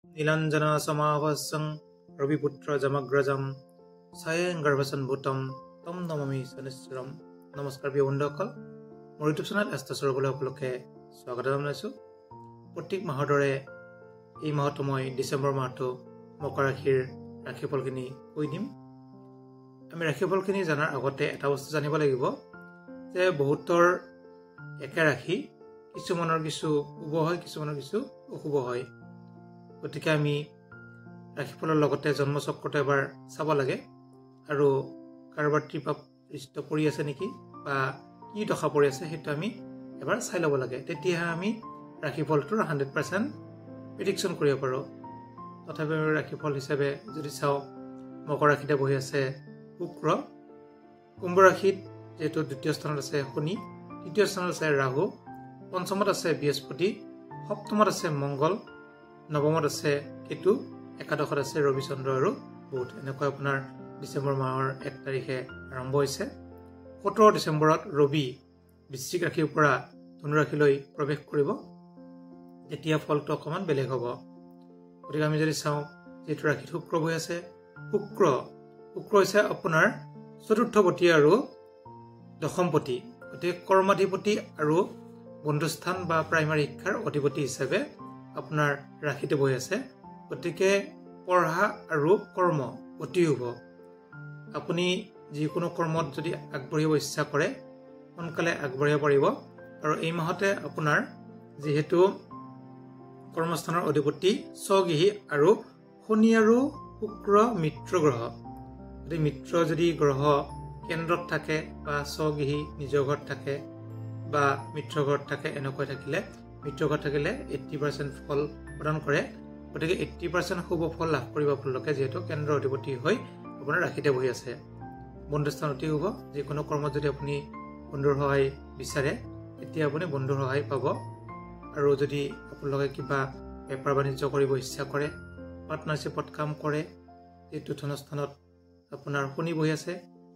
নীলাঞ্জনা সমাভাসং ৰবিপুত্ৰ জমগ্ৰজম স্বয়ং গৰ্ভসন ভূতম তম নমামি শনিশ্চৰম। নমস্কাৰ প্ৰিয় বন্ধুসকল, মোৰ ইউটিউব চেনেল এষ্ট্ৰচৰবলৈ সকলোকে স্বাগত জনাইছোঁ। প্ৰত্যেক মাহৰ দৰে এই মাহতো মই ডিচেম্বৰ মাহটো মকৰ ৰাশিৰ ৰাশিফলখিনি কৈ দিম। আমি ৰাশিফলখিনি জনাৰ আগতে এটা বস্তু জানিব লাগিব যে বহুতৰ একে ৰাশি, কিছুমানৰ কিছু শুভ হয়, কিছুমানৰ কিছু অশুভ হয়। গতিকে আমি ৰাশিফলৰ লগতে জন্মচক্ৰটো এবাৰ চাব লাগে আৰু কাৰোবাৰ ত্ৰিপাপ দৃষ্ট পৰি আছে নেকি বা কি দশা পৰি আছে সেইটো আমি এবাৰ চাই ল'ব লাগে। তেতিয়াহে আমি ৰাশিফলটোৰ 100% প্ৰেডিকশ্যন কৰিব পাৰোঁ। তথাপি আমি ৰাশিফল হিচাপে যদি চাওঁ, মকৰ ৰাশিতে বহি আছে শুক্ৰ, কুম্ভ ৰাশিত যিহেতু দ্বিতীয় স্থানত আছে শনি, তৃতীয় স্থানত আছে ৰাহু, পঞ্চমত আছে বৃহস্পতি, সপ্তমত আছে মংগল, নৱমত আছে কেতু, একাদশত আছে ৰবি, চন্দ্ৰ আৰু বুধ। এনেকৈ আপোনাৰ ডিচেম্বৰ মাহৰ 1 তাৰিখে আৰম্ভ হৈছে। 17 ডিচেম্বৰত ৰবি বৃশ্চিক ৰাশিৰ পৰা ধনু ৰাশিলৈ প্ৰৱেশ কৰিব। তেতিয়া ফলটো অকণমান বেলেগ হ'ব। গতিকে আমি যদি চাওঁ, যিহেতু ৰাশিত শুক্ৰ বহি আছে, শুক্ৰ হৈছে আপোনাৰ চতুৰ্থপতি আৰু দশমপতি। গতিকে কৰ্মাধিপতি আৰু বন্ধুস্থান বা প্ৰাইমাৰী শিক্ষাৰ অধিপতি হিচাপে আপোনাৰ ৰাশিতে বহি আছে। গতিকে পঢ়া আৰু কৰ্ম অতি শুভ। আপুনি যিকোনো কৰ্মত যদি আগবাঢ়িব ইচ্ছা কৰে, সোনকালে আগবাঢ়িব পাৰিব। আৰু এই মাহতে আপোনাৰ যিহেতু কৰ্মস্থানৰ অধিপতি স্বগৃহী আৰু শনি আৰু শুক্ৰ মিত্ৰ গ্ৰহ। গতিকে মিত্ৰ যদি গ্ৰহ কেন্দ্ৰত থাকে বা স্বগৃহী নিজৰ ঘৰত থাকে বা মিত্ৰ ঘৰত থাকে, এনেকৈ থাকিলে মিত্ৰ ঘৰত থাকিলে 80% ফল প্ৰদান কৰে। গতিকে 80% শুভ ফল লাভ কৰিব আপোনালোকে, যিহেতু কেন্দ্ৰৰ অধিপতি হৈ আপোনাৰ ৰাশিতে বহি আছে। বন্ধুস্থান অতি শুভ। যিকোনো কৰ্মত যদি আপুনি বন্ধুৰ সহায় বিচাৰে, তেতিয়া আপুনি বন্ধুৰ সহায় পাব। আৰু যদি আপোনালোকে কিবা বেপাৰ বাণিজ্য কৰিব ইচ্ছা কৰে, পাৰ্টনাৰশ্বিপত কাম কৰে, যিটো ধনস্থানত আপোনাৰ শনি বহি আছে,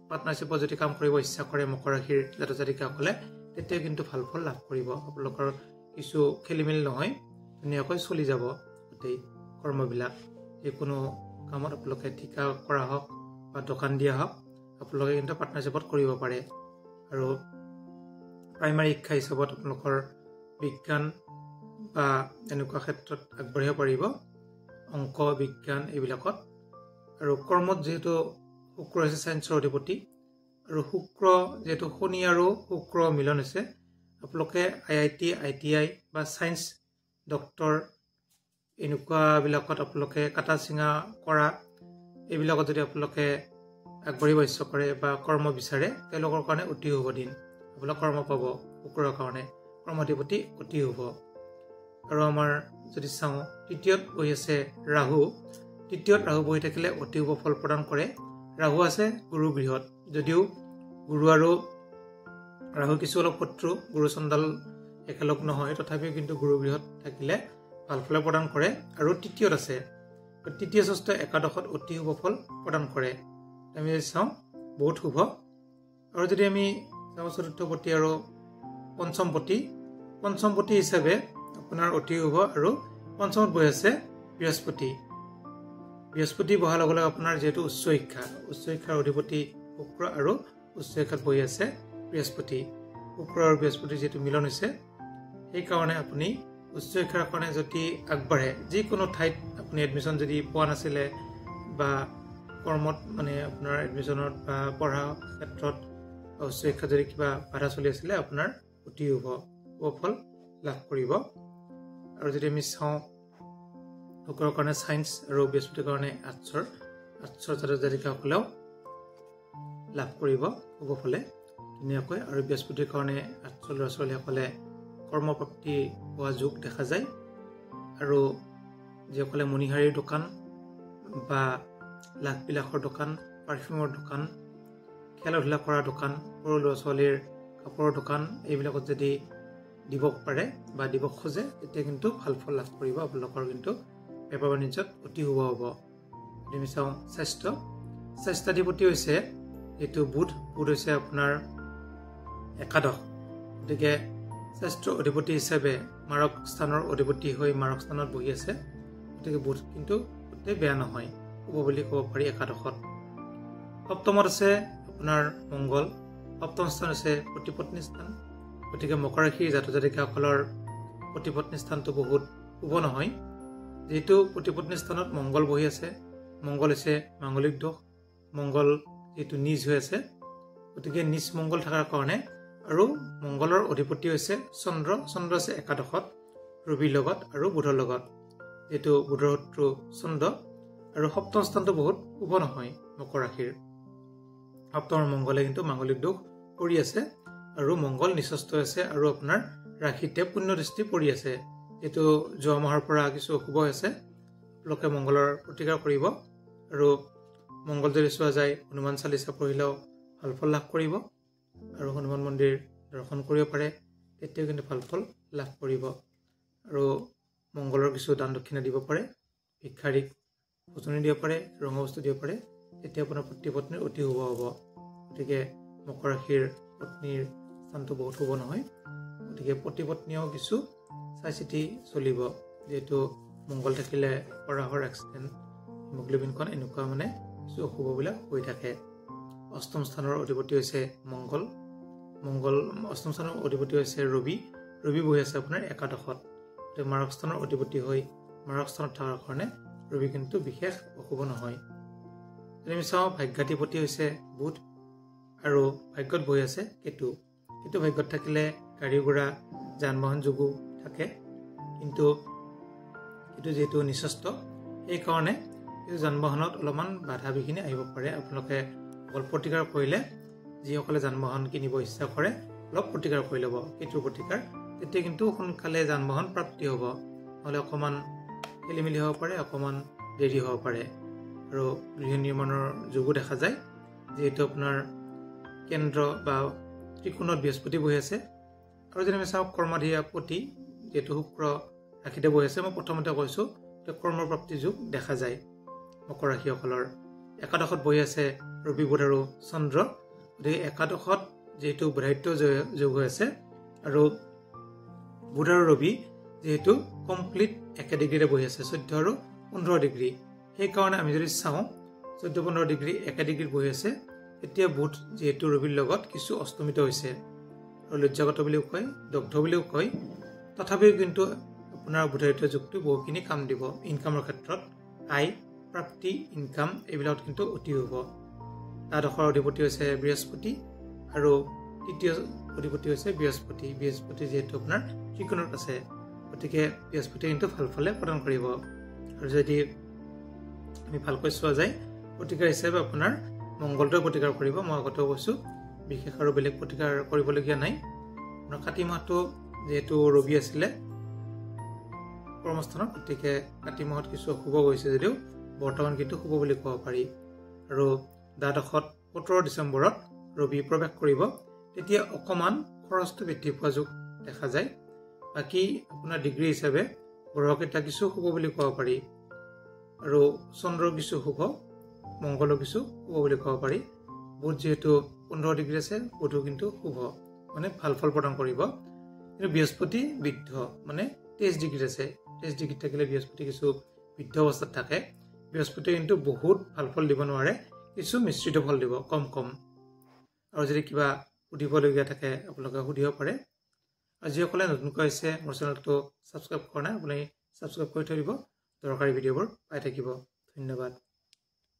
পাৰ্টনাৰশ্বিপত যদি কাম কৰিব ইচ্ছা কৰে মকৰ ৰাশিৰ জাতক জাতিকাসকলে, তেতিয়া কিন্তু ভাল ফল লাভ কৰিব। আপোনালোকৰ কিছু খেলি মেলি নহয়, ধুনীয়াকৈ চলি যাব গোটেই কৰ্মবিলাক। যিকোনো কামত আপোনালোকে ঠিকা কৰা হওক বা দোকান দিয়া হওক, আপোনালোকে কিন্তু পাৰ্টনাৰশ্বিপত কৰিব পাৰে। আৰু প্ৰাইমাৰী শিক্ষা হিচাপত আপোনালোকৰ বিজ্ঞান বা এনেকুৱা ক্ষেত্ৰত আগবাঢ়িব পাৰিব, অংক বিজ্ঞান এইবিলাকত। আৰু কৰ্মত যিহেতু শুক্ৰ হৈছে চায়েন্সৰ অধিপতি, আৰু শুক্ৰ যিহেতু শনি আৰু শুক্ৰ মিলন হৈছে, আপোনালোকে IIT, ITI বা ছায়েন্স ডক্তৰ এনেকুৱাবিলাকত আপোনালোকে কাটা চিঙা কৰা, এইবিলাকত যদি আপোনালোকে আগবাঢ়িব ইচ্ছা কৰে বা কৰ্ম বিচাৰে, তেওঁলোকৰ কাৰণে অতি শুভ দিন। আপোনালোকে কৰ্ম পাব। শুক্ৰৰ কাৰণে কৰ্মাধিপতি অতি শুভ। আৰু আমাৰ যদি চাওঁ, তৃতীয়ত বহি আছে ৰাহু। তৃতীয়ত ৰাহু বহি থাকিলে অতি শুভ ফল প্ৰদান কৰে। ৰাহু আছে গুৰু গৃহত, যদিও গুৰু আৰু ৰাহু কিছু অলপ শত্ৰু, গুৰু চণ্ডাল একেলগ নহয়, তথাপিও কিন্তু গুৰু গৃহত থাকিলে ভাল ফল প্ৰদান কৰে। আৰু তৃতীয়ত আছে, তৃতীয় ষষ্ঠ একাদশত অতি শুভ ফল প্ৰদান কৰে। আমি যদি চাওঁ বহুত শুভ। আৰু যদি আমি চাওঁ চতুৰ্থপতি আৰু পঞ্চমপতি হিচাপে আপোনাৰ অতি শুভ। আৰু পঞ্চমত বহি আছে বৃহস্পতি। বৃহস্পতি বহাৰ লগে লগে আপোনাৰ যিহেতু উচ্চ শিক্ষাৰ অধিপতি শুক্ৰ আৰু উচ্চ শিক্ষাত বহি আছে বৃহস্পতি। শুক্ৰ আৰু বৃহস্পতি যিহেতু মিলন হৈছে, সেইকাৰণে আপুনি উচ্চ শিক্ষাৰ কাৰণে যদি আগবাঢ়ে, যিকোনো ঠাইত আপুনি এডমিশ্যন যদি পোৱা নাছিলে বা কৰ্মত মানে আপোনাৰ এডমিশ্যনত বা পঢ়া ক্ষেত্ৰত বা উচ্চ শিক্ষাত যদি কিবা বাধা চলি আছিলে, আপোনাৰ অতি শুভ ফল লাভ কৰিব। আৰু যদি আমি চাওঁ, শুক্ৰৰ কাৰণে ছায়েন্স আৰু বৃহস্পতিৰ কাৰণে আৰ্টছৰ জাতক জাতিকাসকলেও লাভ কৰিব শুভ ফলে ধুনীয়াকৈ। আৰু বৃহস্পতিৰ কাৰণে আৰ্টছৰ ল'ৰা ছোৱালীসকলে কৰ্মপ্ৰাপ্তি হোৱা যোগ দেখা যায়। আৰু যিসকলে মণিহাৰীৰ দোকান বা লাখবিলাসৰ দোকান, পাৰফিউমৰ দোকান, খেলা ধূলা কৰা দোকান, সৰু ল'ৰা ছোৱালীৰ কাপোৰৰ দোকান, এইবিলাকত যদি দিব পাৰে বা দিব খোজে, তেতিয়া কিন্তু ভাল ফল লাভ কৰিব। আপোনালোকৰ কিন্তু বেপাৰ বাণিজ্যত অতি শুভ হ'ব। যদি আমি চাওঁ স্বাস্থ্যাধিপতি হৈছে যিটো বুধ হৈছে আপোনাৰ একাদশ। গতিকে স্বাস্থ্যৰ অধিপতি হিচাপে মাৰক স্থানৰ অধিপতি হৈ মাৰক স্থানত বহি আছে। গতিকে বুধ কিন্তু গোটেই বেয়া নহয়, শুভ বুলি ক'ব পাৰি একাদশত। সপ্তমত আছে আপোনাৰ মংগল। সপ্তম স্থান আছে প্ৰতিপত্নী স্থান। গতিকে মকৰ ৰাশিৰ জাতক জাতিকাসকলৰ প্ৰতিপত্নী স্থানটো বহুত শুভ নহয়। যিহেতু প্ৰতিপত্নী স্থানত মংগল বহি আছে, মংগল হৈছে মাংগলিক দোষ। মংগল যিহেতু নিজ হৈ আছে, গতিকে নিজ মংগল থকাৰ কাৰণে, আৰু মংগলৰ অধিপতি হৈছে চন্দ্ৰ। চন্দ্ৰ আছে একাদশত ৰবিৰ লগত আৰু বুধৰ লগত, যিহেতু বুধৰ শত্ৰু চন্দ্ৰ। আৰু সপ্তম স্থানটো বহুত শুভ নহয় মকৰ ৰাশিৰ। সপ্তমৰ মংগলে কিন্তু মাংগলিক দোষ পৰি আছে, আৰু মংগল নিচস্ত আছে, আৰু আপোনাৰ ৰাশিতে পুণ্য দৃষ্টি পৰি আছে। যিহেতু যোৱা মাহৰ পৰা কিছু অশুভ হৈছে, লোকে মংগলৰ প্ৰতিকাৰ কৰিব। আৰু মংগল যদি চোৱা যায়, হনুমান চালিচা পঢ়িলেও ভাল ফল লাভ কৰিব, আৰু হনুমান মন্দিৰ দৰ্শন কৰিব পাৰে, তেতিয়াও কিন্তু ভাল ফল লাভ কৰিব। আৰু মংগলৰ কিছু দান দক্ষিণা দিব পাৰে, ভিক্ষাৰীক ভোজনি দিব পাৰে, ৰঙা বস্তু দিব পাৰে, তেতিয়া আপোনাৰ প্ৰতিপত্নীৰ অতি শুভ হ'ব। গতিকে মকৰ ৰাশিৰ পত্নীৰ স্থানটো বহুত শুভ নহয়, গতিকে প্ৰতিপত্নীয়েও কিছু চাই চিতি চলিব। যিহেতু মংগল থাকিলে পৰাহৰ এক্সিডেণ্ট, হিমোগ্ল'বিনখন এনেকুৱা কিছু অশুভবিলাক হৈ থাকে। অষ্টম স্থানৰ অধিপতি হৈছে মংগল। অষ্টম স্থানৰ অধিপতি হৈছে ৰবি। ৰবি বহি আছে আপোনাৰ একাদশত। গতিকে মাৰক স্থানৰ অধিপতি হৈ মাৰক স্থানত থকাৰ কাৰণে ৰবি কিন্তু বিশেষ অশুভ নহয়। যদি আমি চাওঁ, ভাগ্যাধিপতি হৈছে বুধ, আৰু ভাগ্যত বহি আছে কেতু। কেতু ভাগ্যত থাকিলে গাড়ী ঘোঁৰা যান বাহন যোগো থাকে, কিন্তু কেতু যিহেতু নিচস্ত, সেইকাৰণে যান বাহনত অলপমান বাধা বিঘিনি আহিব পাৰে। আপোনালোকে অকল প্ৰতিকাৰ কৰিলে, যিসকলে যান বাহন কিনিব ইচ্ছা কৰে, অলপ প্ৰতিকাৰ কৰি ল'ব কেতুৰ প্ৰতিকাৰ, তেতিয়া কিন্তু সোনকালে যান বাহন প্ৰাপ্তি হ'ব। নহ'লে অকণমান খেলি মেলি হ'ব পাৰে, অকণমান দেৰি হ'ব পাৰে। আৰু গৃহ নিৰ্মাণৰ যোগো দেখা যায়, যিহেতু আপোনাৰ কেন্দ্ৰ বা ত্ৰিকোণত বৃহস্পতি বহি আছে। আৰু যদি আমি চাওঁ কৰ্মাধিপতি যিহেতু শুক্ৰ ৰাশিতে বহি আছে, মই প্ৰথমতে কৈছোঁ কৰ্মপ্ৰাপ্তি যোগ দেখা যায় মকৰ ৰাশিসকলৰ। একাদশত বহি আছে ৰবি, বুধ আৰু চন্দ্ৰ। গতিকে একাদশত যিহেতু বুধাদিত্য যোগ হৈ আছে, আৰু বুধ আৰু ৰবি যিহেতু কমপ্লিট একে ডিগ্ৰীৰে বহি আছে, 14 আৰু 15 ডিগ্ৰী। সেইকাৰণে আমি যদি চাওঁ 14-15 ডিগ্ৰী একে ডিগ্ৰীত বহি আছে, এতিয়া বুধ যিহেতু ৰবিৰ লগত কিছু অস্তমিত হৈছে, আৰু লজ্জাগত বুলিও কয়, দগ্ধ বুলিও কয়। তথাপিও কিন্তু আপোনাৰ বুধাদিত্য যুগটো বহুখিনি কাম দিব। ইনকামৰ ক্ষেত্ৰত আয়, প্ৰাপ্তি, ইনকাম এইবিলাকত কিন্তু অতি শুভ। দ্বাদশৰ অধিপতি হৈছে বৃহস্পতি, আৰু তৃতীয় অধিপতি হৈছে বৃহস্পতি। বৃহস্পতি যিহেতু আপোনাৰ ত্ৰিকোণত আছে, গতিকে বৃহস্পতিয়ে কিন্তু ভাল ফলে প্ৰদান কৰিব। আৰু যদি আমি ভালকৈ চোৱা যায়, প্ৰতিকাৰ হিচাপে আপোনাৰ মংগলটোৱে প্ৰতিকাৰ কৰিব। মই আগতেও কৈছোঁ, বিশেষ আৰু বেলেগ প্ৰতিকাৰ কৰিবলগীয়া নাই। আপোনাৰ কাতি মাহটো যিহেতু ৰবি আছিলে কৰ্মস্থানত, গতিকে কাতি মাহত কিছু অশুভ হৈছে যদিও বৰ্তমান কিন্তু শুভ বুলি ক'ব পাৰি। আৰু দ্বাদশত 17 ডিচেম্বৰত ৰবি প্ৰৱেশ কৰিব, তেতিয়া অকণমান খৰচটো বৃদ্ধি পোৱা যোগ দেখা যায়। বাকী আপোনাৰ ডিগ্ৰী হিচাপে গ্ৰহকেইটা কিছু শুভ বুলি ক'ব পাৰি, আৰু চন্দ্ৰ কিছু শুভ, মংগলো কিছু শুভ বুলি ক'ব পাৰি। বুধ যিহেতু 15 ডিগ্ৰী আছে, বুধো কিন্তু শুভ, ভাল ফল প্ৰদান কৰিব। কিন্তু বৃহস্পতি বৃদ্ধ, 23 ডিগ্ৰীত আছে। 23 ডিগ্ৰীত থাকিলে বৃহস্পতি কিছু বৃদ্ধ অৱস্থাত থাকে। বৃহস্পতিয়ে কিন্তু বহুত ভাল ফল দিব নোৱাৰে, কিছু মিশ্ৰিত ফল দিব, কম। আৰু যদি কিবা সুধিবলগীয়া থাকে আপোনালোকে সুধিব পাৰে। আৰু যিসকলে নতুনকৈ আহিছে, মোৰ চেনেলটো ছাবস্ক্ৰাইব কৰা নাই, আপুনি ছাবস্ক্ৰাইব কৰি থৈ দিব, দৰকাৰী ভিডিঅ'বোৰ পাই থাকিব। ধন্যবাদ।